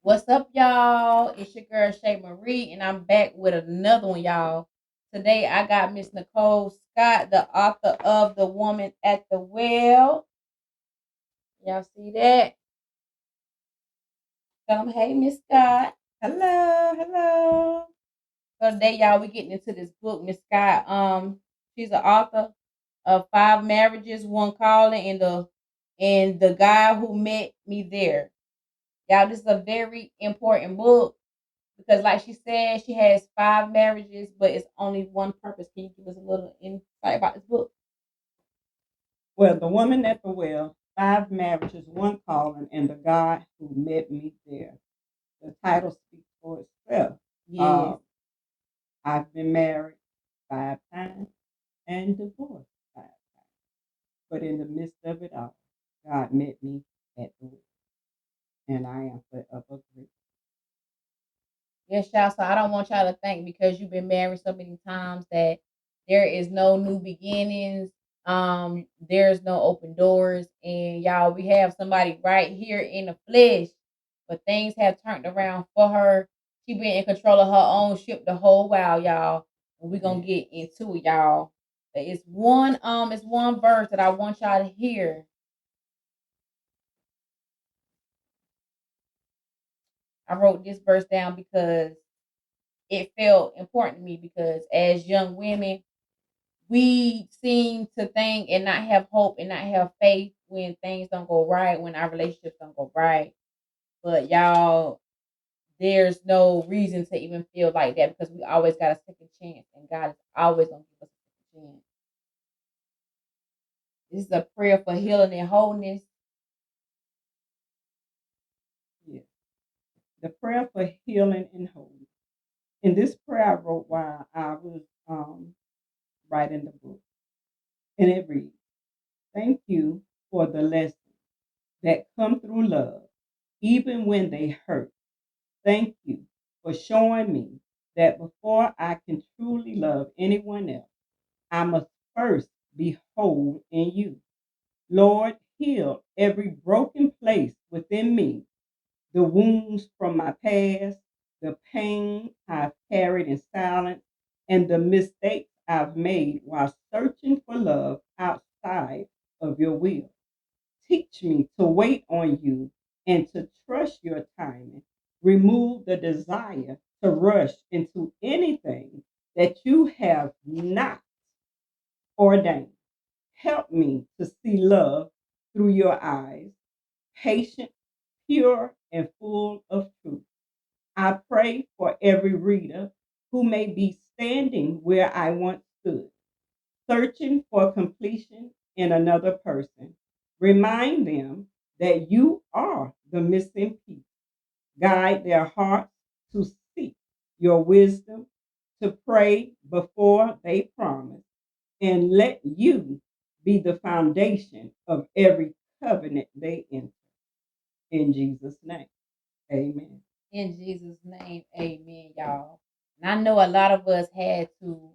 What's up, y'all? It's your girl Shay Marie, and I'm back with another one, y'all. Today I got Miss Nicole Scott, the author of The Woman at the Well. Y'all see that? Tell them, hey, Miss Scott. Hello, hello. So today, y'all, we getting into this book, Miss Scott. She's the author of Five Marriages, One Calling, and the guy who met me there. Y'all, this is a very important book because, like she said, she has five marriages, but it's only one purpose. Can you give us a little insight about this book? Well, the woman at the well, five marriages, one calling, and the God who met me there. The title speaks for itself. Yes. Uh, I've been married 5 times and divorced 5 times. But in the midst of it all, God met me at the well, and I am forever grateful. Yes, y'all. So I don't want y'all to think because you've been married so many times that there is no new beginnings. There's no open doors, and y'all, we have somebody right here in the flesh, but things have turned around for her. She been in control of her own ship the whole while, y'all. And we're gonna Yeah. get into it, y'all. It's one verse that I want y'all to hear. I wrote this verse down because it felt important to me because as young women we seem to think and not have hope and not have faith when things don't go right, when our relationships don't go right. But y'all, there's no reason to even feel like that because we always got a second chance, and God is always gonna give us a second chance. This is a prayer for healing and wholeness. Yeah. The prayer for healing and wholeness. In this prayer I wrote while I was writing the book, and it reads, "Thank you for the lessons that come through love, even when they hurt. Thank you for showing me that before I can truly love anyone else, I must first be whole in you. Lord, heal every broken place within me, the wounds from my past, the pain I've carried in silence, and the mistakes I've made while searching for love outside of your will. Teach me to wait on you and to trust your timing. Remove the desire to rush into anything that you have not ordained. Help me to see love through your eyes, patient, pure, and full of truth. I pray for every reader who may be standing where I once stood, searching for completion in another person. Remind them that you are the missing piece. Guide their hearts to seek your wisdom, to pray before they promise, and let you be the foundation of every covenant they enter. In Jesus' name, amen. In Jesus' name, amen, y'all. And I know a lot of us had to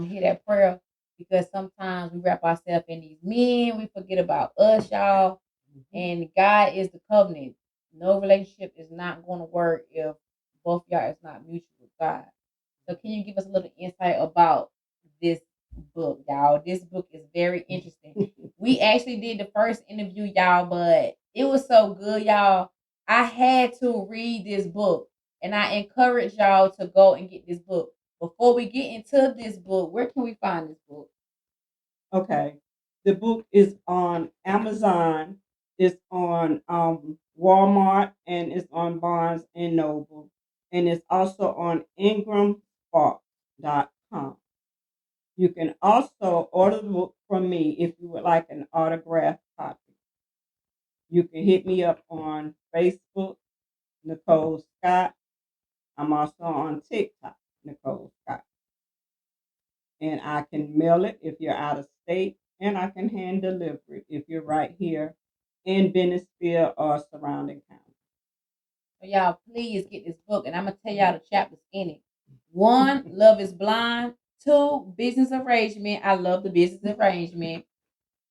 hear that prayer because sometimes we wrap ourselves in these men, we forget about us, y'all. Mhm. And God is the covenant. No relationship is not going to work if both y'all is not mutual with God. So can you give us a little insight about this book, y'all? This book is very interesting. We actually did the first interview, y'all, but it was so good, y'all. I had to read this book, and I encourage y'all to go and get this book. Before we get into this book, where can we find this book? Okay. The book is on Amazon, it's on Walmart, and it's on Barnes and Noble, and it's also on ingramsparks.com. You can also order the book from me if you would like an autographed copy. You can hit me up on Facebook, Nicole Scott. I'm also on TikTok, Nicole Scott. And I can mail it if you're out of state, and I can hand deliver it if you're right here in Bennettsville or surrounding county. So y'all, please get this book, and I'm gonna tell y'all the chapters in it. One, love is blind. Two, business arrangement. I love the business arrangement.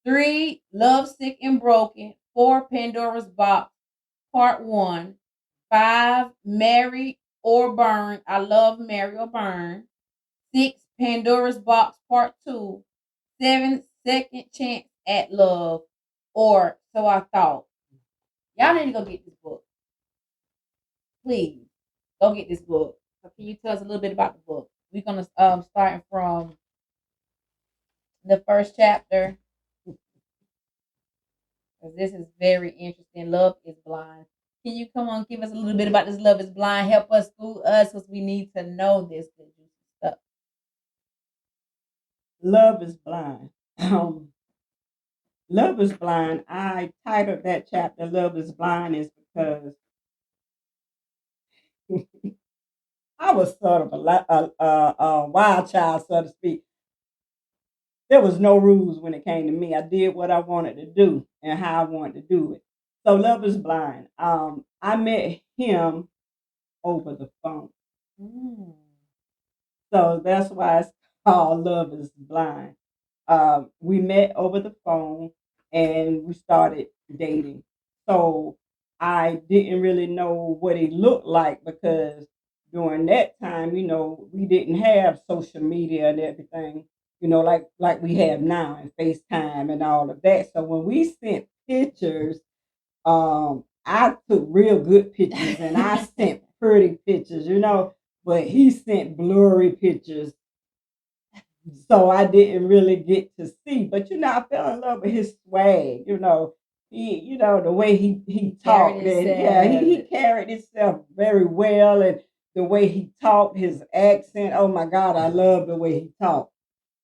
Three, love sick and broken. Four, Pandora's box. Part one. 5, Marry or Burn. I love Marry or Burn. 6, Pandora's Box Part 2. 7, Second Chance at Love. Or So I Thought. Y'all need to go get this book. Please go get this book. So can you tell us a little bit about the book? We're gonna starting from the first chapter. Because this is very interesting. Love is Blind. Can you come on, give us a little bit about this Love is Blind? Help us through us because we need to know this stuff. Love is Blind. Love is Blind. I titled that chapter Love is Blind is because I was sort of a wild child, so to speak. There was no rules when it came to me. I did what I wanted to do and how I wanted to do it. So Love is Blind. I met him over the phone. Mm. So that's why it's called Love is Blind. We met over the phone and we started dating. So I didn't really know what he looked like because during that time, we didn't have social media and everything, like we have now and FaceTime and all of that. So when we sent pictures, I took real good pictures and I sent pretty pictures, but he sent blurry pictures. So I didn't really get to see. But I fell in love with his swag, the way he talked. And yeah, he carried himself very well and the way he talked, his accent. Oh my God, I love the way he talked.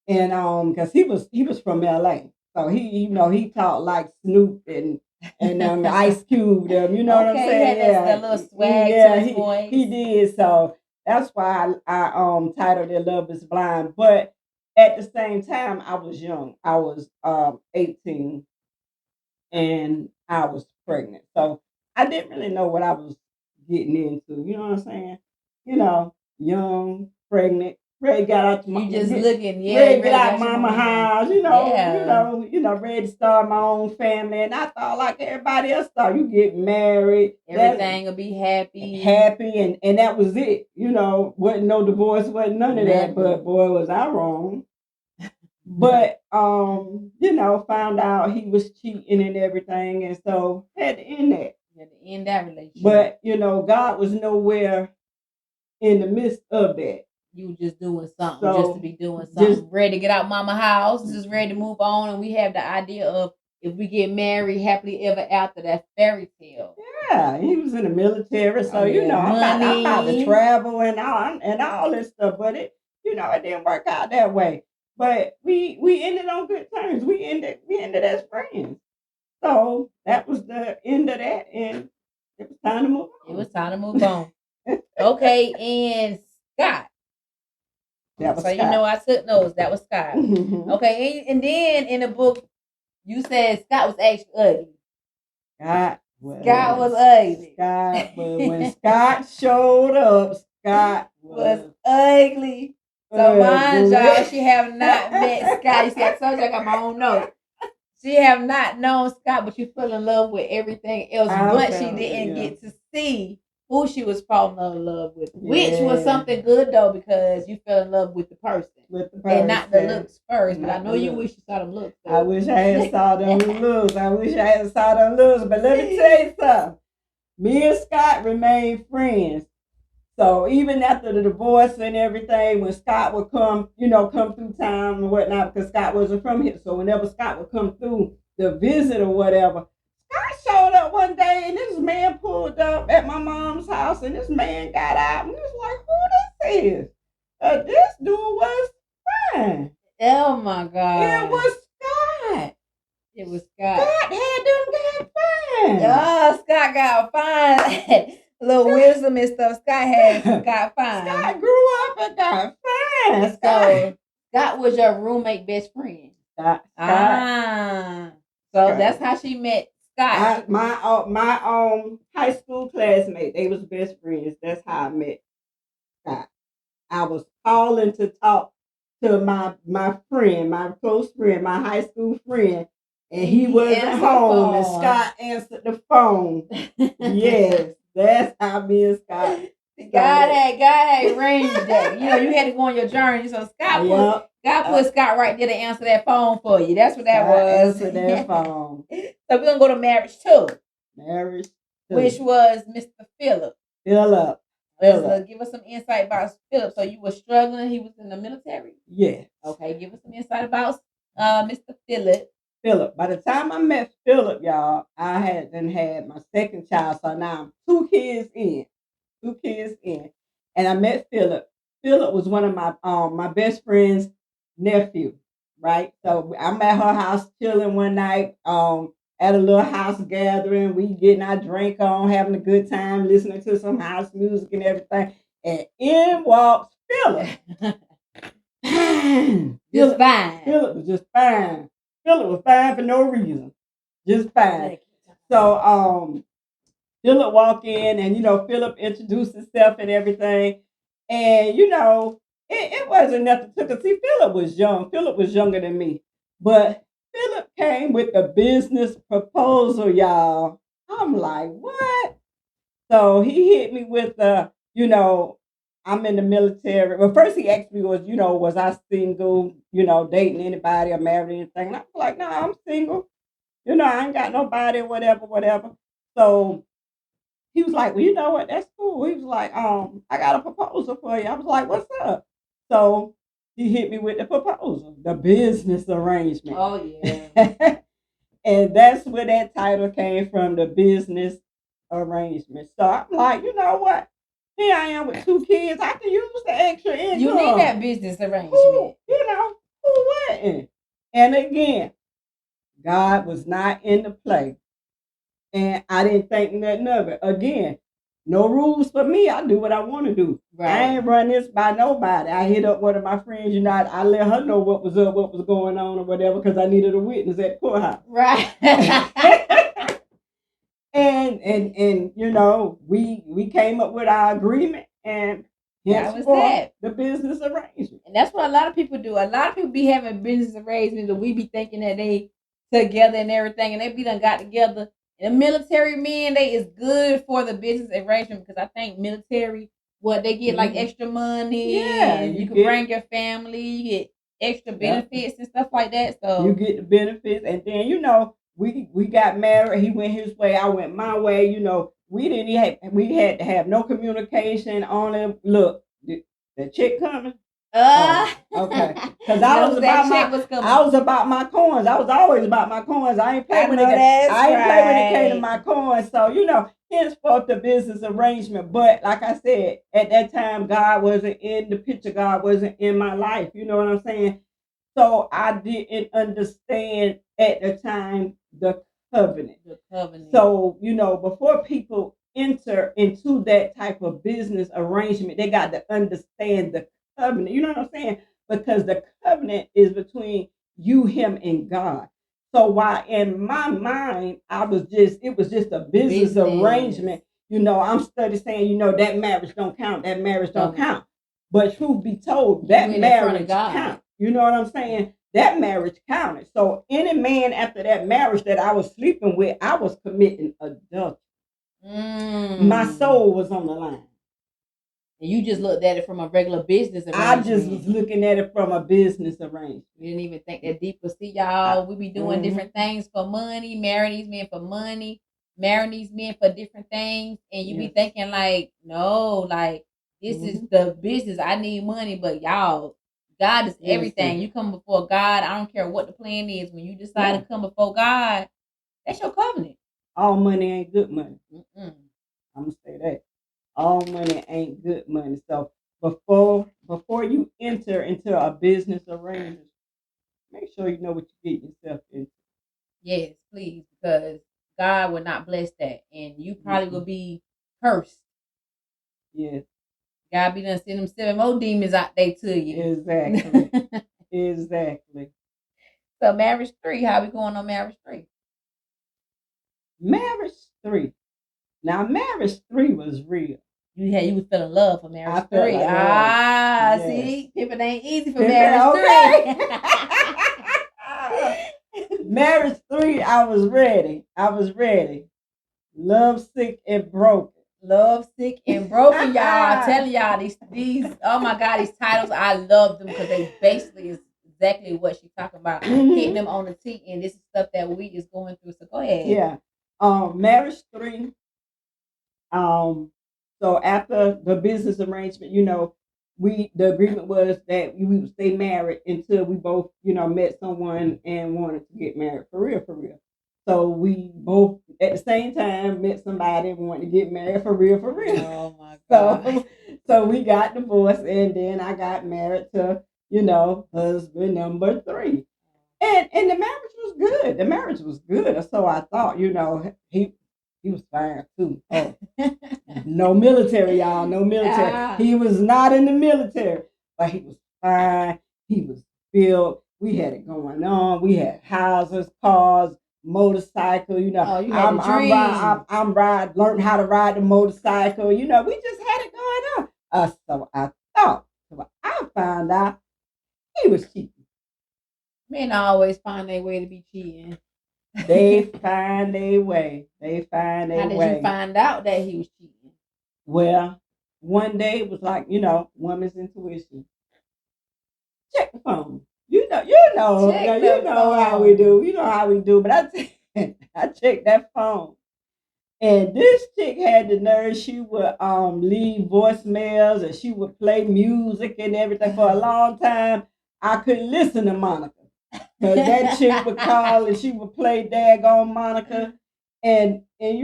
And because he was from LA. So he talked like Snoop and Ice Cube, what I'm Okay, he saying? had that little swag to Yeah, his voice. he did. So that's why I titled it Love is Blind. But at the same time, I was young. I was 18 and I was pregnant. So I didn't really know what I was getting into. You know what I'm saying? Young, pregnant, ready got out You just get, looking, yeah. ready to you get really out got your mama mama. house, Yeah. ready to start my own family. And I thought like everybody else thought, you get married, Everything will be happy. and that was it. Wasn't no divorce, wasn't none of that. But boy, was I wrong. But found out he was cheating and everything, and so had to end that. You had to end that relationship. But God was nowhere in the midst of that. You were just doing something, just to be doing something. Ready to get out mama house, just ready to move on, and we have the idea of if we get married happily ever after, that fairy tale. Yeah, he was in the military, so I'm about to travel and all this stuff, but it didn't work out that way. But we ended on good terms. We ended as friends. So that was the end of that, and it was time to move on. It was time to move on. Okay, and Scott. That was so Scott. I took notes. That was Scott. Okay, and then in the book, you said Scott was actually ugly. Scott was ugly. Scott, but when Scott showed up, Scott was ugly. So mind y'all, she have not met Scott. You see, I told you I got my own notes. She have not known Scott, but you fell in love with everything else. But she didn't get to see who she was falling in love with, which was something good though, because you fell in love with the person. And not the looks first. But I know you wish you saw them looks. Though. I wish I had saw them looks. But let me tell you something. Me and Scott remained friends. So even after the divorce and everything, when Scott would come through town and whatnot, because Scott wasn't from here. So whenever Scott would come through the visit or whatever, Scott showed up one day and this man pulled up at my mom's house and this man got out and was like, who this is? This dude was fine. Oh my God. It was Scott. It was Scott. Scott had them got fine. Oh, Scott got fine. Little wisdom and stuff. Scott got fine. Scott grew up and got fine. So Scott was your roommate best friend. Scott. So that's how she met Scott. My high school classmate. They was best friends. That's how I met Scott. I was calling to talk to my friend, my close friend, my high school friend, and he wasn't home. And Scott answered the phone. Yes. That's how God had arranged that. You know, you had to go on your journey. So God put Scott right there to answer that phone for you. That's what that was. Answer that phone. So we're gonna go to marriage 2. Marriage 2. Which was Mr. Phillip. Phillip. Give us some insight about Phillip. So you were struggling. He was in the military? Yes. Okay, give us some insight about Mr. Phillip. Phillip. By the time I met Phillip, y'all, I had my second child. So now I'm 2 kids in. And I met Phillip. Phillip was one of my best friend's nephew, right? So I'm at her house chilling one night, at a little house gathering. We getting our drink on, having a good time, listening to some house music and everything. And in walks Phillip. Just fine. Phillip was just fine. Phillip was fine for no reason. Just fine. So Phillip walked in and Phillip introduced himself and everything. And it wasn't nothing to because see, Phillip was young. Phillip was younger than me. But Phillip came with a business proposal, y'all. I'm like, what? So he hit me with I'm in the military. Well, first he asked me was I single, dating anybody or married anything. And I was like, no, I'm single. I ain't got nobody, whatever. So he was like, well, you know what? That's cool. He was like, I got a proposal for you. I was like, what's up? So he hit me with the proposal, the business arrangement. Oh, yeah. And that's where that title came from, the business arrangement. So I'm like, you know what? Here I am with 2 kids. I can use the extra income. You need that business arrangement. Who wouldn't? And again, God was not in the play. And I didn't think nothing of it. Again, no rules for me. I do what I want to do. Right. I ain't run this by nobody. I hit up one of my friends, I let her know what was up, what was going on or whatever, because I needed a witness at the courthouse. Right. and we came up with our agreement, and that was that. The business arrangement. And that's what a lot of people do. A lot of people be having business arrangements, and we be thinking that they together and everything, and they be done got together. And the military men, they is good for the business arrangement because I think military, they get like extra money. Yeah, and you can bring your family, you get extra benefits and stuff like that. So you get the benefits, and then we got married. He went his way, I went my way. We had to have no communication on it. Look, the check coming. Okay. Because I was about my coins. I was always about my coins. I ain't play when it came to my coins. So henceforth the business arrangement. But like I said, at that time, God wasn't in the picture. God wasn't in my life. You know what I'm saying? So I didn't understand at the time the covenant. So before people enter into that type of business arrangement, they got to understand the covenant. You know what I'm saying? Because the covenant is between you, him, and God. So while in my mind, it was just a business arrangement. I'm studying saying, that marriage don't count. That marriage don't count. But truth be told, that marriage counts. You know what I'm saying? That marriage counted. So any man after that marriage that I was sleeping with, I was committing adultery. My soul was on the line. And you just looked at it from a regular business arrangement. I just was looking at it from a business arrangement. You didn't even think that deeper. See, y'all, we be doing different things for money, marrying these men for money, marrying these men for different things. And you be thinking like, no, like this is the business. I need money, but y'all, God is everything. You come before God. I don't care what the plan is. When you decide to come before God, that's your covenant. All money ain't good money. I'm going to say that. All money ain't good money. So before you enter into a business arrangement, make sure you know what you get yourself into. Yes, please, because God will not bless that. And you probably will be cursed. Yes. God be done send them 7 more demons out there to you. Exactly. Exactly. So marriage 3, how we going on marriage 3? Marriage 3. Now marriage 3 was real. You was feeling love for marriage 3. See, Pippin ain't easy for marriage 3. Marriage 3, I was ready. Love sick and broken. Love, Sick, and Broken, y'all. I'm telling y'all these. Oh my God, these titles, I love them because they basically is exactly what she's talking about, hitting them on the T. And this is stuff that we is going through. So go ahead. Yeah. Marriage 3. So after the business arrangement, the agreement was that we would stay married until we both, met someone and wanted to get married for real, for real. So we both at the same time met somebody and wanted to get married for real, for real. Oh my God. So we got divorced, and then I got married to, husband number 3. And the marriage was good. The marriage was good. So I thought, he was fine too. Oh, no military, y'all. No military. He was not in the military, but he was fine. He was built. We had it going on. We had houses, cars, motorcycle. Oh, you had I'm ride. Learned how to ride the motorcycle. We just had it going on. So I thought. So I found out he was cheating. Men always find their way to be cheating. They find their way. How did you find out that he was cheating? Well, one day it was like, woman's intuition. Check the phone. You know how we do. You know how we do. But I checked that phone. And this chick had the nerve. She would leave voicemails and she would play music and everything for a long time. I couldn't listen to Monica. Because that chick would call and she would play daggone Monica. And he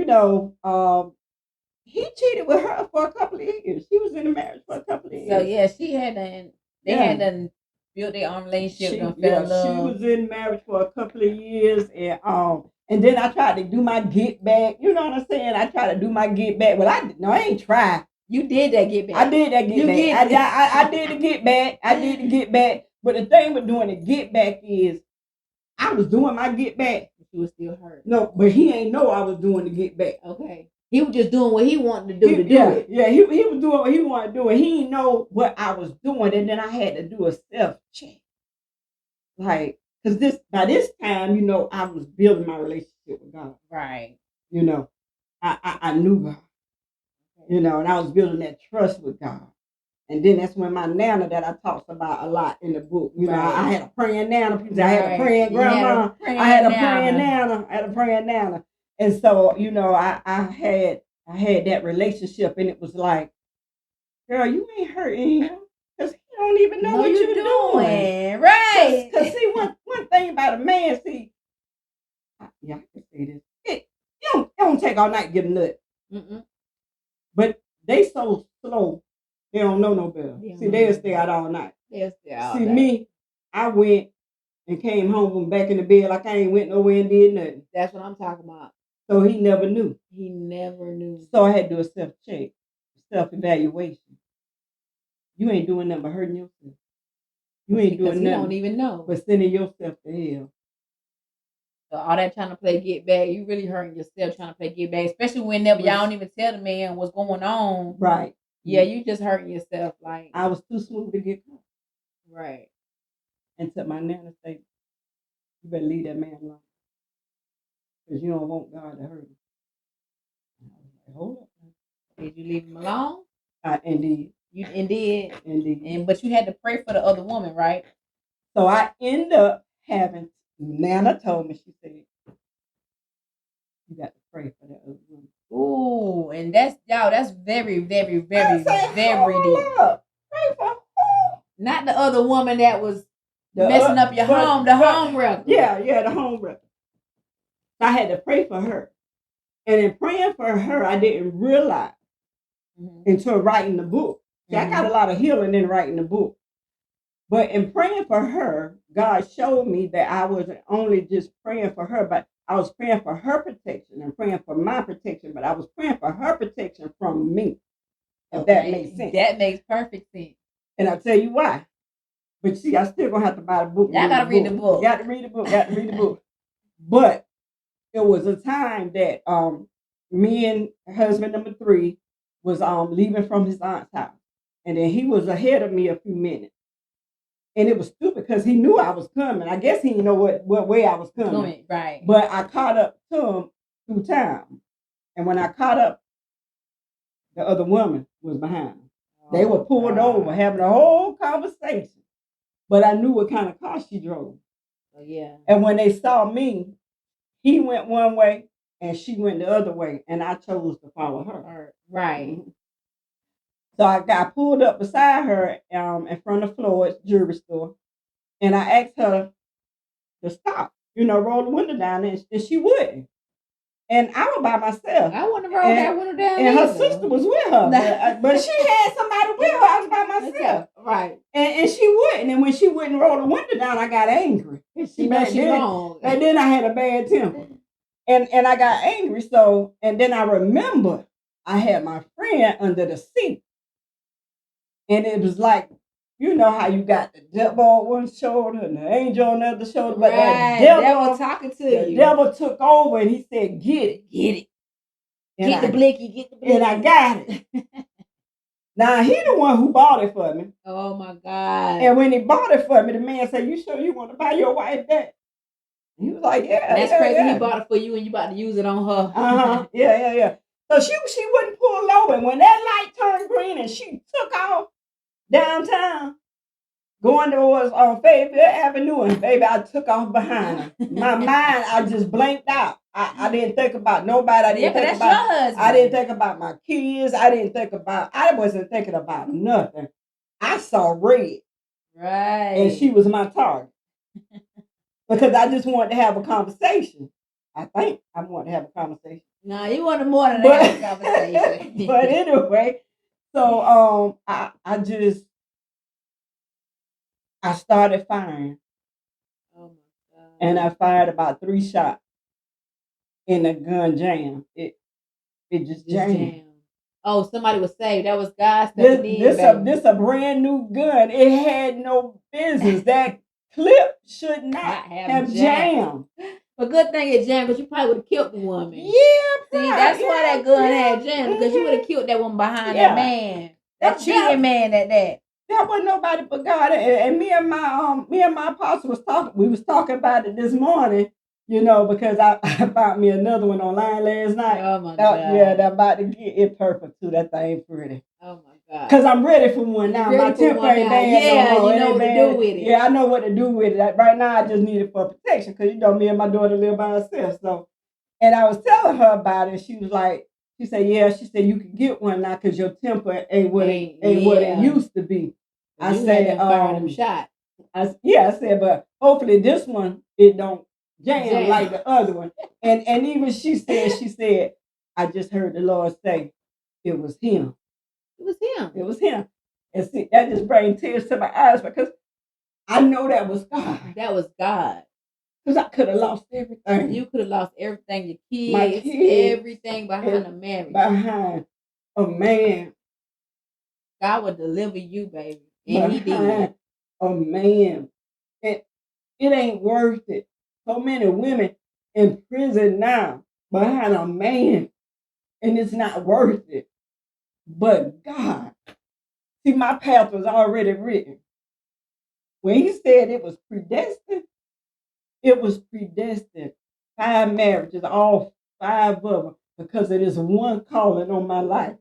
cheated with her for a couple of years. She was in a marriage for a couple of years. So yeah, they had done built their own relationship and fell in love. She was in marriage for a couple of years, and then I tried to do my get back. You know what I'm saying? I tried to do my get back. Well, I ain't tried. You did that get back. I did that get back. I did the get back. I did the get back. But the thing with doing the get back is I was doing my get back. She was still hurt. No, but he ain't know I was doing the get back. Okay. He was just doing what he wanted to do it. Yeah, he was doing what he wanted to do it. He didn't know what I was doing. And then I had to do a self-check. Like, because by this time, I was building my relationship with God. Right. I knew God. And I was building that trust with God. And then that's when my nana that I talked about a lot in the book. I had a praying nana. I had a praying grandma. I had a praying nana. And so, I had that relationship, and it was like, girl, you ain't hurting him because he don't even know what you're doing. Right. Because see, one thing about a man, I can say this. It don't take all night to get a nut. Mm-mm. But they so slow. They don't know no better. They'll stay out all night. Me, I went and came home from back in the bed like I ain't went nowhere and did nothing. That's what I'm talking about. So he never knew. He never knew. So I had to do a self-check, self-evaluation. You ain't doing nothing but hurting yourself. You ain't doing nothing. You don't even know. But sending yourself to hell. So all that trying to play get back, you really hurting yourself trying to play get back, especially whenever y'all don't even tell the man what's going on. Right. Yeah, you just hurting yourself. Like I was too smooth to get caught. Right. And to my nana say, you better leave that man alone. Because you don't want God to hurt him. Hold up. Did you leave him alone? Indeed. You indeed. Indeed. But you had to pray for the other woman, right? So I end up having, Nana told me, she said, you got to pray for that other woman. Ooh, and that's very, very, very, very deep. Pray for who? Not the other woman that was messing up your home, the home wrecker. Yeah, the home wrecker. I had to pray for her. And in praying for her, I didn't realize until writing the book. See, I got a lot of healing in writing the book. But in praying for her, God showed me that I wasn't only just praying for her, but I was praying for her protection and praying for my protection, but I was praying for her protection from me. If that makes sense. That makes perfect sense. And I'll tell you why. But see, I still gonna have to buy the book. I gotta read the book. Got to read the book. But it was a time that me and husband number 3 was leaving from his aunt's house. And then he was ahead of me a few minutes. And it was stupid because he knew I was coming. I guess he didn't know what way I was coming. Right. But I caught up to him through time. And when I caught up the other woman was behind them. They were pulled God. over, having a whole conversation. But I knew what kind of car she drove. Oh, yeah. And when they saw me, he went one way and she went the other way, and I chose to follow her. Right. So I got pulled up beside her in front of Floyd's jewelry store, and I asked her to stop, roll the window down, and she wouldn't. And I was by myself. I wouldn't roll that window down. And either. her sister was with her, but she had somebody with her. I was by myself. Right. And she wouldn't. And when she wouldn't roll the window down, I got angry. She wrong. And then I had a bad temper. And I got angry. So, and then I remember I had my friend under the seat. And it was like, you know how you got the devil on one shoulder and the angel on the other shoulder, but that devil talking to the you. devil took over and he said, "Get it, get it, get the blicky." And I got it. Now he the one who bought it for me. Oh my God! And when he bought it for me, the man said, "You sure you want to buy your wife that?" He was like, "Yeah." And that's crazy. Yeah. He bought it for you, and you about to use it on her. Yeah. So she wouldn't pull over, and when that light turned green and she took off downtown, going towards on Fayetteville Avenue, and baby, I took off behind her. My mind, I just blanked out. I didn't think about nobody. I didn't think about your husband. I didn't think about my kids. I wasn't thinking about nothing. I saw red. Right. And she was my target. Because I just wanted to have a conversation. I think I wanted to have a conversation. No, you wanted more than that conversation. But anyway, so I started firing. Oh my God. And I fired about 3 shots. And the gun jammed. It just jammed. Oh, somebody was saved. That was God. This a brand new gun. It had no business. That clip should not have jammed. But good thing it jammed, because you probably would have killed the woman. Yeah, see, that's why that gun had jammed, because you would have killed that woman behind that man, that cheating man. That wasn't nobody but God. And me and my apostle was talking. We was talking about it this morning. Because I found me another one online last night. Oh my God. Yeah, they're about to get it perfect too. That thing pretty. Oh my God. Because I'm ready for one now. My temper ain't bad. Yeah, no more. You know what to do with it. Yeah, I know what to do with it. Right now, I just need it for protection, because me and my daughter live by ourselves. So, and I was telling her about it. She was like, she said, you can get one now because your temper ain't what it used to be. I said, shot. I said, but hopefully this one, it don't jam like the other one. And even she said, I just heard the Lord say, it was him. It was him. And see, that just brings tears to my eyes, because I know that was God. That was God. Because I could have lost everything. You could have lost everything, your kids, my kids, everything behind a marriage. Behind a man. God would deliver you, baby. And he did. A man. It ain't worth it. So many women in prison now behind a man, and it's not worth it. But God, see, my path was already written. When he said it was predestined, it was predestined. 5 marriages, all 5 of them, because it is one calling on my life.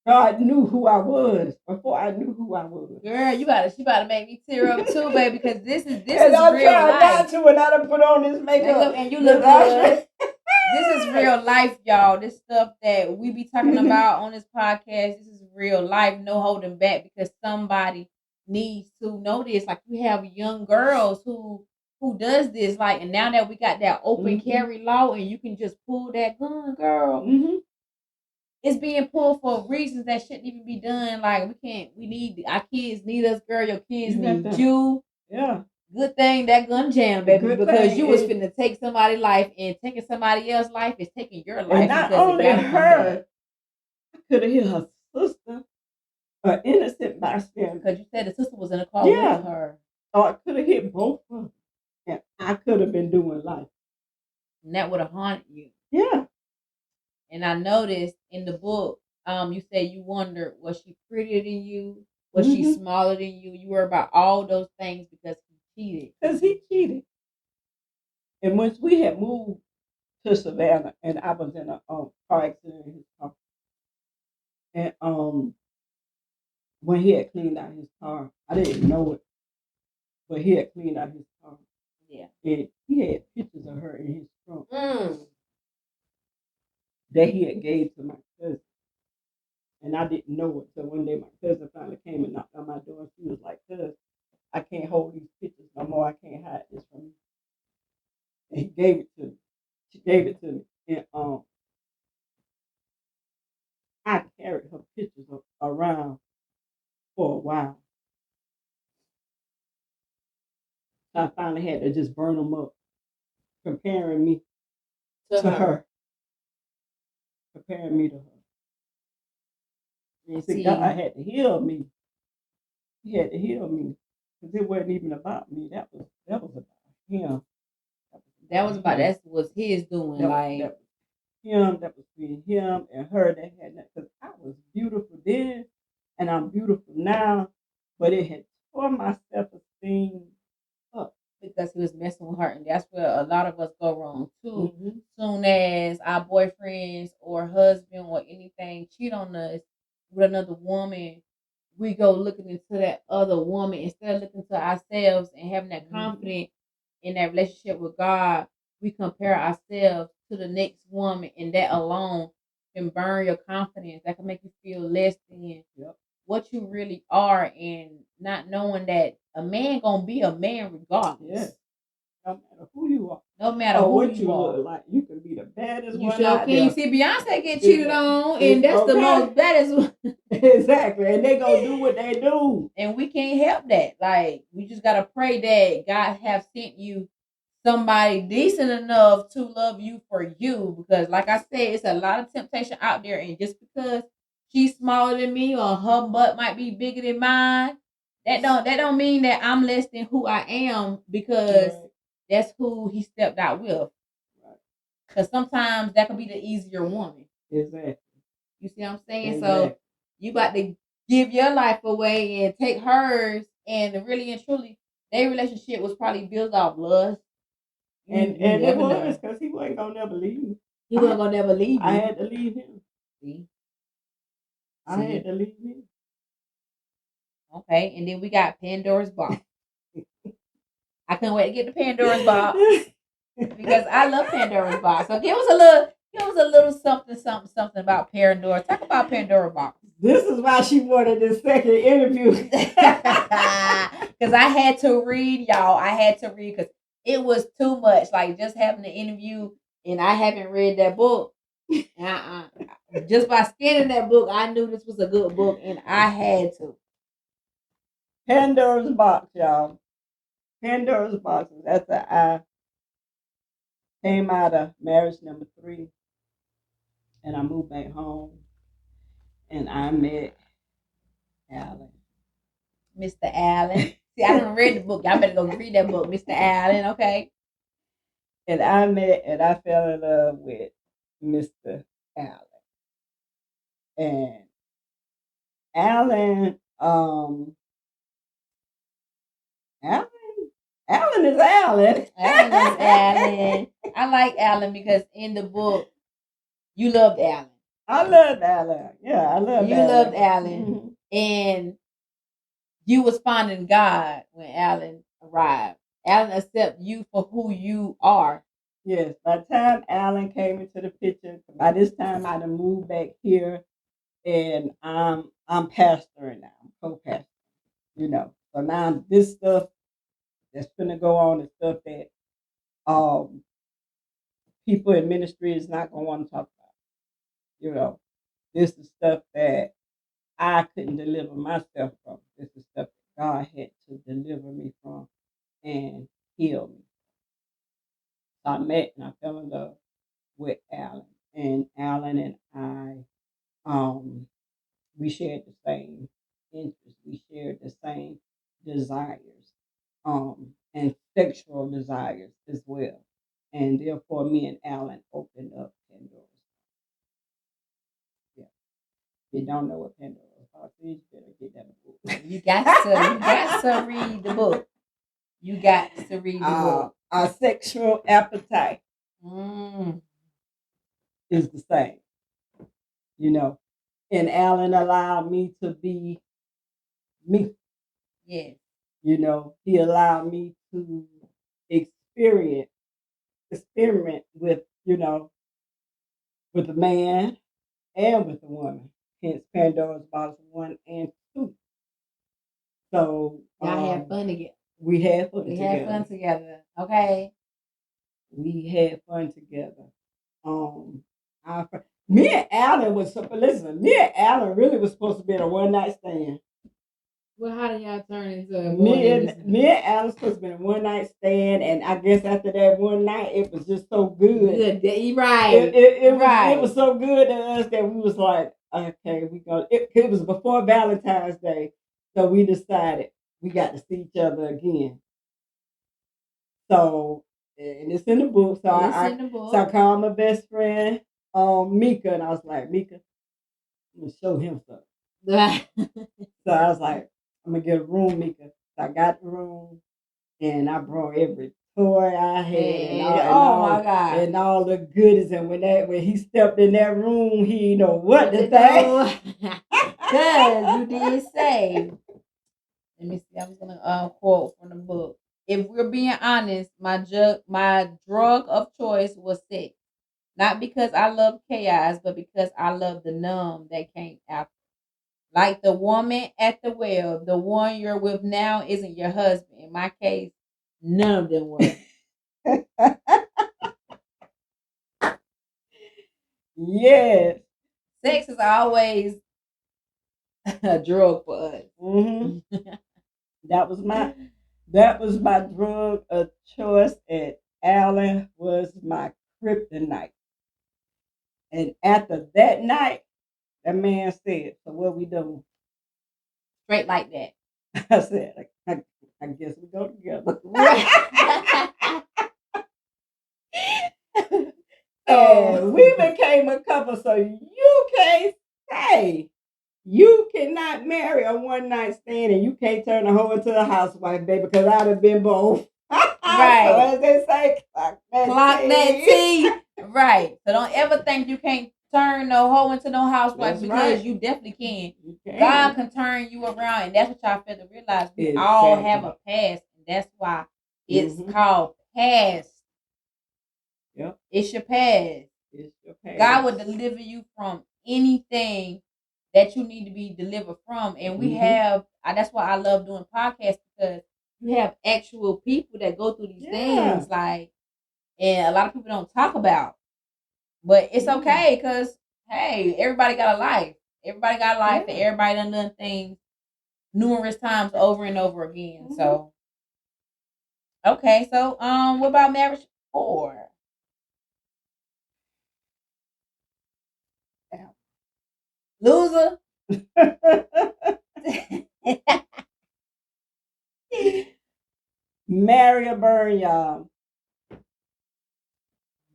God knew who I was before I knew who I was. Girl, she about to make me tear up too, baby, because this is and real life. I'm trying not to, and I done put on this makeup. And you look good. This is real life, y'all. This stuff that we be talking about on this podcast, this is real life, no holding back, because somebody needs to know this. Like, we have young girls who does this, like, and now that we got that open carry law and you can just pull that gun, girl. It's being pulled for reasons that shouldn't even be done. Like, our kids need us, girl. Your kids need you. Yeah. Good thing that gun jammed, baby, because you was finna take somebody's life, and taking somebody else's life is taking your life. And not only her, I could have hit her sister, an innocent bystander. Because you said the sister was in a car with her. So I could have hit both of them, and I could have been doing life. And that would have haunted you. Yeah. And I noticed in the book, you said you wondered, was she prettier than you? Was she smaller than you? You worry about all those things because he cheated. Because he cheated. And once we had moved to Savannah, and I was in a car accident in his car, And when he had cleaned out his car, I didn't know it, but he had cleaned out his car. Yeah. And he had pictures of her in his trunk Mm. that he had gave to my cousin. And I didn't know it. So one day my cousin finally came and knocked on my door and she was like, "Cuz, I can't hold these pictures no more. I can't hide this from you." And he gave it to me. She gave it to me. And I carried her pictures around for a while. I finally had to just burn them up, comparing me to her. Comparing me to her. And See, God had to heal me. He had to heal me. Because it wasn't even about me. That was about him. that was his doing. That was him. That was between him and her. That had that. Because I was beautiful then, and I'm beautiful now. But it had tore my self-esteem up. Because he was messing with her, and that's where a lot of us go wrong too. Mm-hmm. Soon as our boyfriends or husband or anything cheat on us with another woman, we go looking into that other woman instead of looking to ourselves and having that confidence in that relationship with God. We compare ourselves to the next woman, and that alone can burn your confidence. That can make you feel less than Yep. what you really are, and not knowing that a man gonna be a man regardless. Yes. No matter who you are. No matter or who what you you are. look like. You can be the baddest You one sure out can. You there. see Beyonce get cheated on, and It's that's the okay. most baddest one. Exactly. And they gonna do what they do. And we can't help that. Like, we just gotta pray that God have sent you somebody decent enough to love you for you. Because like I said, it's a lot of temptation out there, and just because she's smaller than me or her butt might be bigger than mine, that don't mean that I'm less than who I am, because Right. that's who he stepped out with. Right. Because sometimes that could be the easier woman. Exactly. You see what I'm saying? Exactly. So you got to give your life away and take hers, and really and truly, their relationship was probably built off lust. And it never was know. because he wasn't gonna never leave me. He wasn't gonna never leave you. I had to leave him. See? I had to leave him. Okay, and then we got Pandora's box. I couldn't wait to get the Pandora's box because I love Pandora's box. So give us a little something about Pandora. Talk about Pandora box. This is why she wanted this second interview. Because I had to read, y'all. I had to read because it was too much. Like, just having the interview, and I haven't read that book. Just by scanning that book, I knew this was a good book, and I had to. Pandora's box, y'all. Pandora's box is after I came out of marriage number 3, and I moved back home, and I met Alan. Mr. Allen. See, I haven't read the book. Y'all better go read that book, Mr. Allen, okay? And I met and I fell in love with Mr. Allen. And Alan, Alan, Alan is Alan. Alan is Alan. I like Alan because in the book, you loved Alan. I loved Alan. Yeah, I loved you Alan. You loved Alan. And you was finding God when Alan arrived. Alan accept you for who you are. Yes. By the time Alan came into the picture, by this time I'd have moved back here, and I'm pastoring now. I'm co-pastoring. You know. So now this stuff that's gonna go on is stuff that people in ministry is not gonna want to talk about. You know, this is stuff that I couldn't deliver myself from. This is stuff that God had to deliver me from and heal me. So I met and I fell in love with Alan. And Alan and we shared the same interests. We shared the same desires, and sexual desires as well. And therefore, me and Alan opened up Pandora's. Yeah. If you don't know what Pandora's box is, you better get that book. You got to read the book. You got to read the book. Our sexual appetite is the same. You know, And Alan allowed me to be me. Yes. You know, he allowed me to experience experiment with, you know, with a man and with a woman. Hence Pandora's Box 1 and 2. So Y'all had fun together. we had fun We together. had fun together. Okay. We had fun together. Our, me and Alan was listen. Me and Alan really was supposed to be in a one night stand. Well, how did y'all turn into a me and Alan was supposed to be in a one night stand, and I guess after that one night, it was just so good. Right. It was so good to us that we was like, okay, we go. It was before Valentine's Day, so we decided we got to see each other again. So, and it's in the book. So I called my best friend, Mika, and I was like, Mika, I'm gonna show him something. So I was like, I'm gonna get a room, Mika. So I got the room, and I brought every toy I had, my God, and all the goodies. And when he stepped in that room, he didn't know what to think. Because you did say, let me see, I was gonna quote from the book. If we're being honest, my drug of choice was sex. Not because I love chaos, but because I love the numb that came after. Like the woman at the well, the one you're with now isn't your husband. In my case, none of them were. Yes. Sex is always a drug for us. Mm-hmm. That was my drug of choice, and Alan was my kryptonite. And after that night, that man said, "So what we doing?" Straight like that. I said, I guess we go together. And we became a couple, so you can't say you cannot marry a one night stand and you can't turn a hoe into a housewife, baby, because I'd have been both. Right. So as they say, clock that T. Right. So don't ever think you can't turn no hoe into no housewife, because you definitely can. You can. God can turn you around, and that's what y'all fail to realize. We all have a past, and that's why it's called past. Yep. It's your past. It's your past. God will deliver you from anything that you need to be delivered from. And we have, that's why I love doing podcasts, because you have actual people that go through these things, like, and a lot of people don't talk about. But it's okay, because, hey, everybody got a life. Everybody got a life, and everybody done things numerous times over and over again. So, okay. So, what about marriage 4? Loser. Marry or burn, y'all.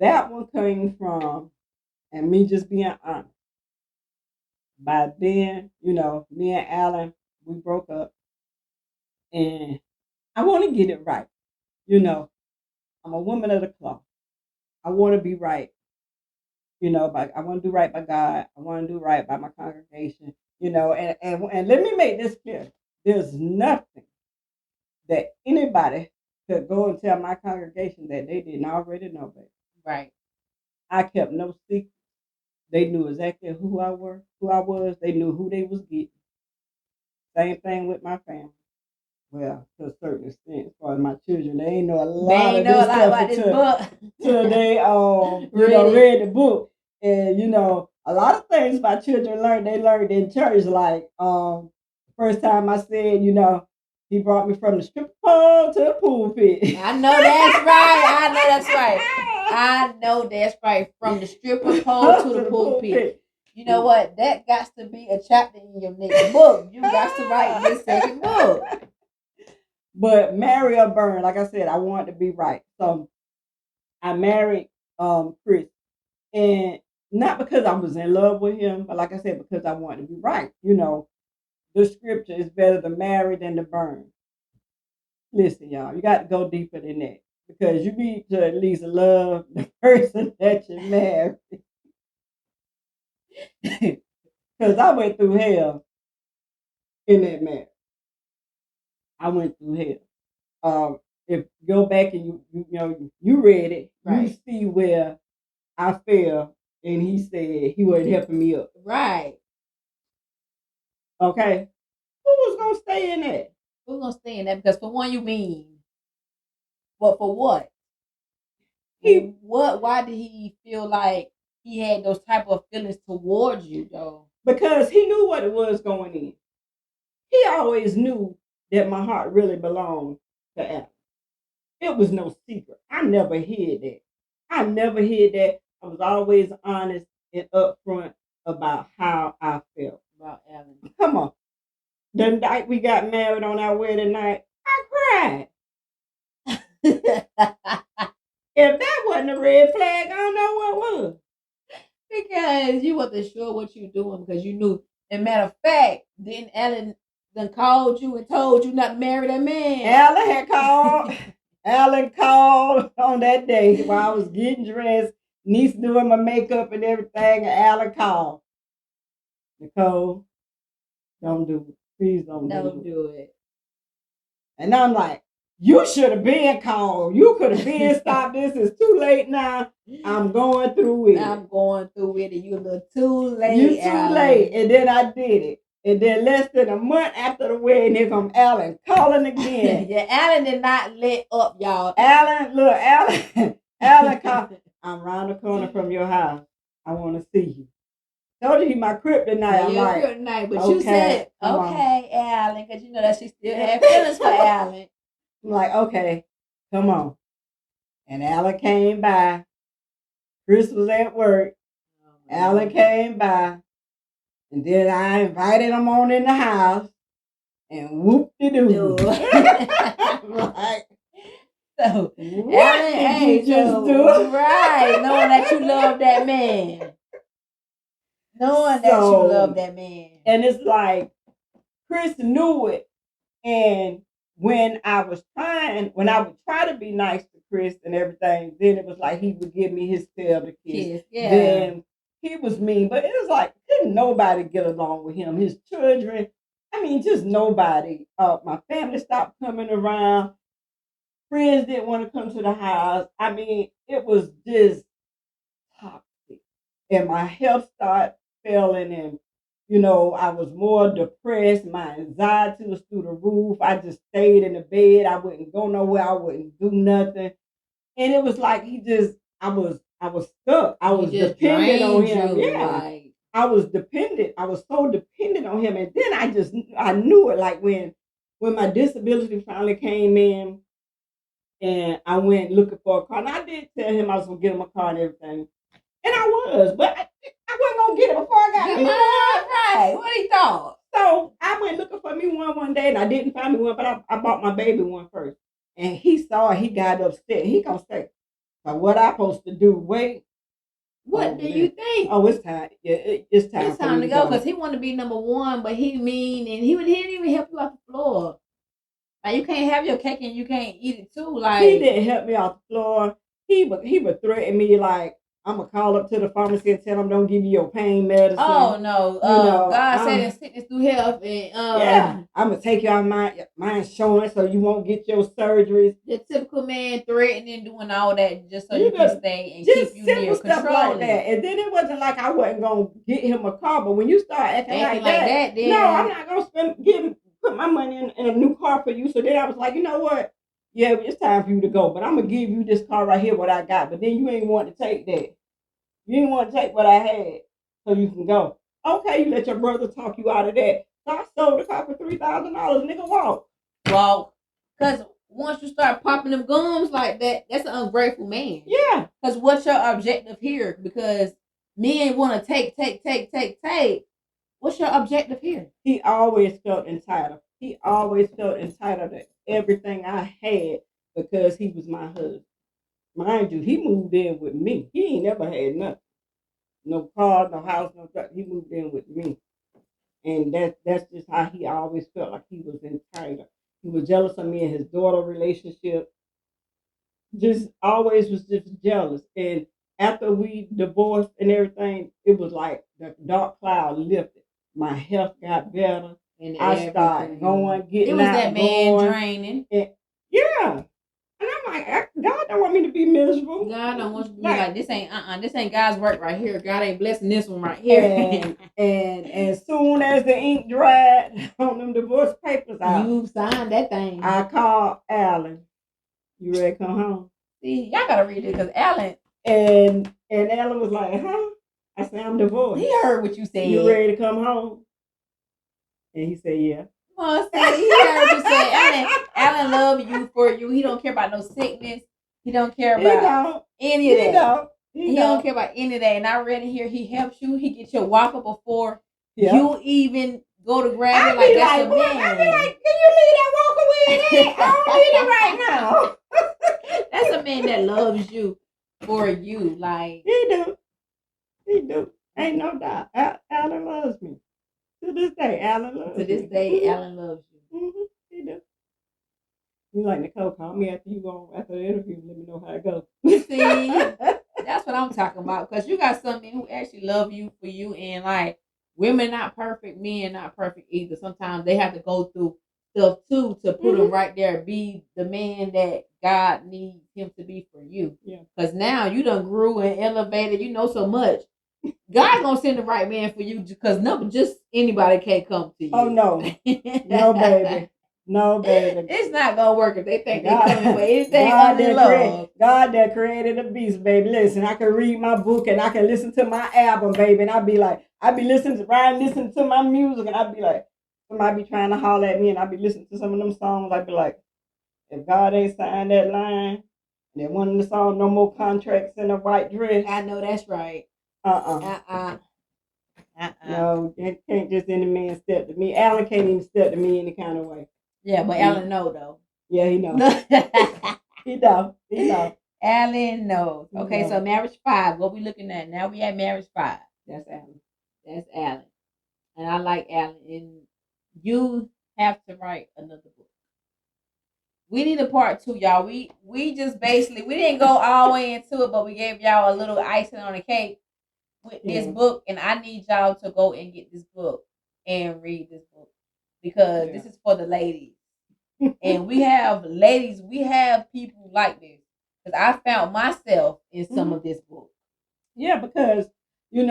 That one came from, and me just being honest. By then, you know, me and Alan, we broke up, and I want to get it right. You know, I'm a woman of the cloth. I want to be right. You know, but I want to do right by God. I want to do right by my congregation. You know, and let me make this clear. There's nothing that anybody could go and tell my congregation that they didn't already know, baby. Right. I kept no secret. They knew exactly who I was. They knew who they was getting. Same thing with my family. Well, to a certain extent, as far as my children, they ain't know a lot of this stuff until they read the book. And you know, a lot of things my children learned, they learned in church. Like first time I said, you know, he brought me from the strip pole to the pulpit. I know that's right. I know that's right. From the stripper pole to the pulpit. You know what? That got to be a chapter in your next book. You got to write this second book. But marry or burn, like I said, I want to be right. So I married Chris. And not because I was in love with him, but like I said, because I wanted to be right. You know, the scripture is better to marry than to burn. Listen, y'all, you got to go deeper than that, because you need to at least love the person that you marry. Because I went through hell in that marriage. I went through hell. If you go back and you read it, Right. you see where I fell, and he said he wasn't helping me up. Right. Okay, who was gonna stay in that? Who's gonna stay in that? Because for one, you mean, but for what? Why did he feel like he had those type of feelings towards you, though? Because he knew what it was going in. He always knew that my heart really belonged to Alan. It was no secret. I never hid that. I never hid that. I was always honest and upfront about how I felt about Alan. Come on. The night we got married on our wedding night, I cried. If that wasn't a red flag, I don't know what was. Because you wasn't sure what you were doing because you knew. And matter of fact, didn't Alan then called you and told you not to marry that man? Alan had called. Alan called on that day while I was getting dressed, niece doing my makeup and everything, and Alan called. Nicole, don't do it. Please don't do it. And I'm like, you should have been called. You could have been stopped. This is too late now. I'm going through it. I'm going through it, and you a little too late. You too late. And then I did it. And then less than a month after the wedding, here come Alan calling again. Yeah, Alan did not let up, y'all. Alan called. I'm round the corner from your house. I want to see you. Told you he my kryptonite. I'm like, kryptonite, but okay, you said, okay, Alan, because you know that she still had feelings for Alan. I'm like, okay, come on. And Alan came by. Chris was at work. Alan came by. And then I invited him on in the house. And whoop-de-doo. Like, so, what Alan, did you just do? Right, knowing that you love that man. Knowing that you love that man. And it's like, Chris knew it. And when I would try to be nice to Chris and everything, then it was like he would give me his tail to kiss. Yeah. Then he was mean, but it was like couldn't nobody get along with him. His children, I mean, just nobody. My family stopped coming around. Friends didn't want to come to the house. I mean, it was just toxic. And my health started failing, and I was more depressed. My anxiety was through the roof. I just stayed in the bed. I wouldn't go nowhere. I wouldn't do nothing. And it was like I was stuck. I was dependent on him. I was dependent. I was so dependent on him. And then I knew it, like when my disability finally came in and I went looking for a car. And I did tell him I was gonna get him a car and everything. And I was, but I wasn't gonna get it before I got me one. Right. What he thought? So I went looking for me one day, and I didn't find me one, but I bought my baby one first. And he saw it, he got upset. He gonna say, "But what I supposed to do? Wait." What do you think? Oh, it's time. Yeah, it's time. It's time to go because he wanted to be number one, but he mean and he didn't even help you off the floor. Like you can't have your cake and you can't eat it too. Like he didn't help me off the floor. He would threaten me like, I'm gonna call up to the pharmacy and tell them don't give you your pain medicine. Oh no! God said in sickness through health, and I'm gonna take you out my insurance so you won't get your surgeries. The typical man threatening, doing all that just so you can stay and keep you near stuff controlling. Like that. And then it wasn't like I wasn't gonna get him a car, but when you start acting like that, then no, I'm not gonna put my money in a new car for you. So then I was like, you know what? Yeah, it's time for you to go, but I'm gonna give you this car right here, what I got. But then you ain't want to take that. You didn't want to take what I had, so you can go. Okay, you let your brother talk you out of that. So I sold the car for $3,000. Nigga, walk. Because once you start popping them gums like that, that's an ungrateful man. Yeah. Because what's your objective here? Because men want to take. What's your objective here? He always felt entitled. He always felt entitled to everything I had because he was my husband. Mind you, he moved in with me. He ain't never had nothing. No car, no house, no truck. He moved in with me. And that's just how he always felt like he was entitled. He was jealous of me and his daughter relationship. Just always was just jealous. And after we divorced and everything, it was like the dark cloud lifted. My health got better. And I started going, getting it was out, that man going. draining. Yeah. And I'm like, God don't want me to be miserable. God don't want you to be like this ain't God's work right here. God ain't blessing this one right here. And as soon as the ink dried on them divorce papers out, you signed that thing. I called Alan. You ready to come home? See, y'all gotta read it because Alan and Alan was like, huh? I said, I'm divorced. He heard what you said. You ready to come home? And he said, yeah. Well, see, he heard what you said. Alan love you for you. He don't care about no sickness. He don't care about any of that. He don't care about any of that. And I read in here, he helps you. He gets your walker before you even go to grab it. Like that's a man. I be like, can you leave that walker with me? I don't need it right now. That's a man that loves you for you. Like he do. Ain't no doubt. Alan loves me. To this day, Alan loves me. To this day, Alan loves you. Mm-hmm. He do. You like, Nicole, call me after the interview. Let me know how it goes. See, that's what I'm talking about. Because you got some men who actually love you for you, and like women not perfect, men not perfect either. Sometimes they have to go through stuff too to put them right there, be the man that God needs him to be for you. Yeah. Because now you done grew and elevated. You know so much. God's gonna send the right man for you because just anybody can't come to you. Oh no, no baby. No, baby. It's not gonna work if they think they're coming for anything other than love. God that created the beast, baby. Listen, I can read my book and I can listen to my album, baby, and I'd be listening to my music, and I'd be like, somebody be trying to holler at me, and I'd be listening to some of them songs. I'd be like, if God ain't signed that line, then one of the songs, no more contracts in a white dress. I know that's right. No, it can't just any man step to me. Alan can't even step to me any kind of way. Yeah, but Alan know though. Yeah, he knows. He knows. Alan knows. Okay, so marriage 5. What we looking at now? We at marriage 5. That's Alan. That's Alan, and I like Alan. And you have to write another book. We need a part 2, y'all. We just basically we didn't go all the way into it, but we gave y'all a little icing on the cake with this book, and I need y'all to go and get this book and read this book because this is for the ladies. And we have ladies, we have people like this because I found myself in some of this book. Yeah, because I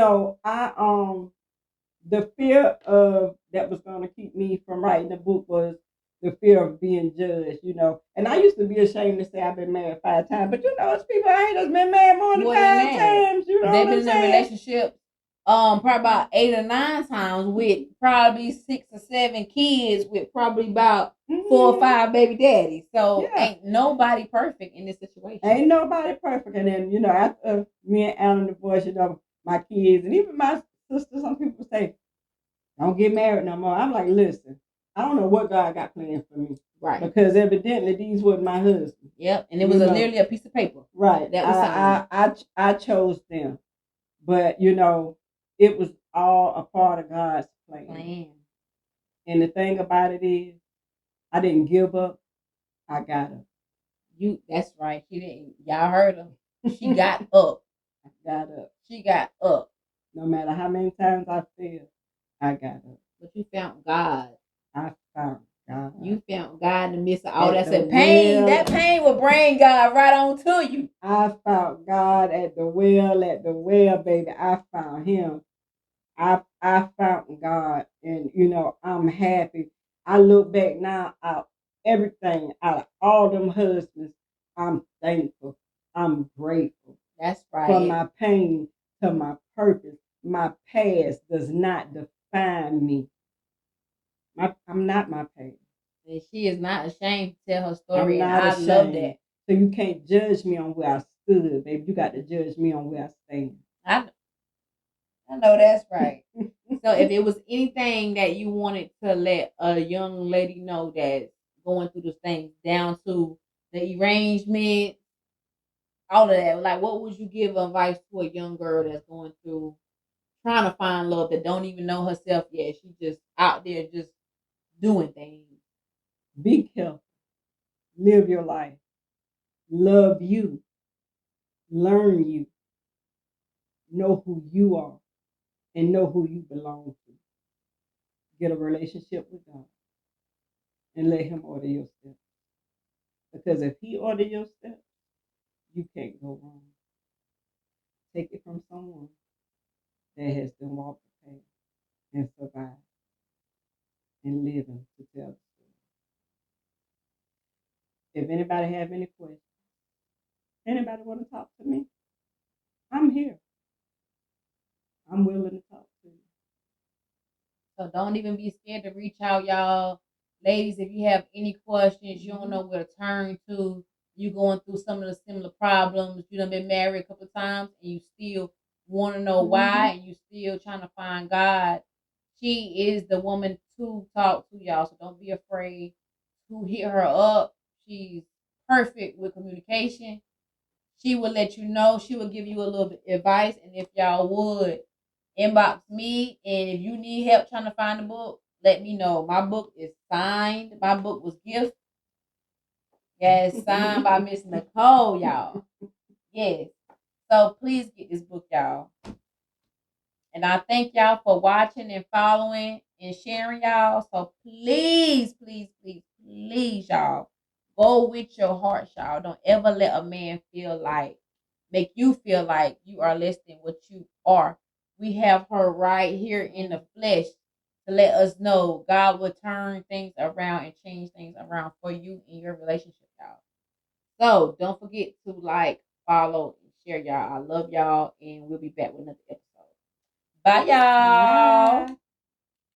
the fear of that was going to keep me from writing the book was the fear of being judged, And I used to be ashamed to say I've been married 5 times, but it's people I ain't just been married more than 5 times. They've been in a relationship probably about 8 or 9 times with probably 6 or 7 kids with probably about 4 or 5 baby daddies. So ain't nobody perfect in this situation. Ain't nobody perfect. And then, after me and Alan divorced, my kids and even my sister, some people say, don't get married no more. I'm like, listen, I don't know what God got planned for me. Right. Because evidently these wasn't my husband. Yep. And it was literally a piece of paper. Right. That was I chose them. But it was all a part of God's plan. And the thing about it is, I didn't give up. I got up. That's right. She didn't. Y'all heard her. She got up. I got up. She got up. No matter how many times I failed, I got up. But you found God. I found God. You found God in the midst of all that pain. That pain will bring God right on to you. I found God at the well, baby. I found him. I found God, and I'm happy. I look back now out everything out of all them husbands. I'm thankful. I'm grateful. That's right. From my pain to my purpose. My past does not define me. I'm not my past. And she is not ashamed to tell her story. And I love that. So you can't judge me on where I stood, baby. You got to judge me on where I stand. I know that's right. So if it was anything that you wanted to let a young lady know that's going through those things, down to the arrangement, all of that, like what would you give advice to a young girl that's going through trying to find love that don't even know herself yet? She's just out there just doing things. Be careful. Live your life. Love you. Learn you. Know who you are. And know who you belong to. Get a relationship with God and let Him order your steps. Because if He order your steps, you can't go wrong. Take it from someone that has been walked the path and survived and living to tell the story. If anybody have any questions, anybody want to talk to me, I'm here. I'm willing to talk to you. So don't even be scared to reach out, y'all. Ladies, if you have any questions, you don't know where to turn to, you going through some of the similar problems, you done been married a couple of times and you still want to know why and you still trying to find God, she is the woman to talk to, y'all. So don't be afraid to hit her up. She's perfect with communication. She will let you know. She will give you a little bit of advice. And if y'all would inbox me, and if you need help trying to find the book, let me know. My book is signed. My book was gift. Yes, signed by Miss Nicole, y'all. Yes. So please get this book, y'all. And I thank y'all for watching and following and sharing, y'all. So please, please, please, please, y'all, go with your heart, y'all. Don't ever let a man make you feel like you are less than what you are. We have her right here in the flesh to let us know God will turn things around and change things around for you in your relationship, y'all. So don't forget to like, follow, and share, y'all. I love y'all, and we'll be back with another episode. Bye, y'all. Bye.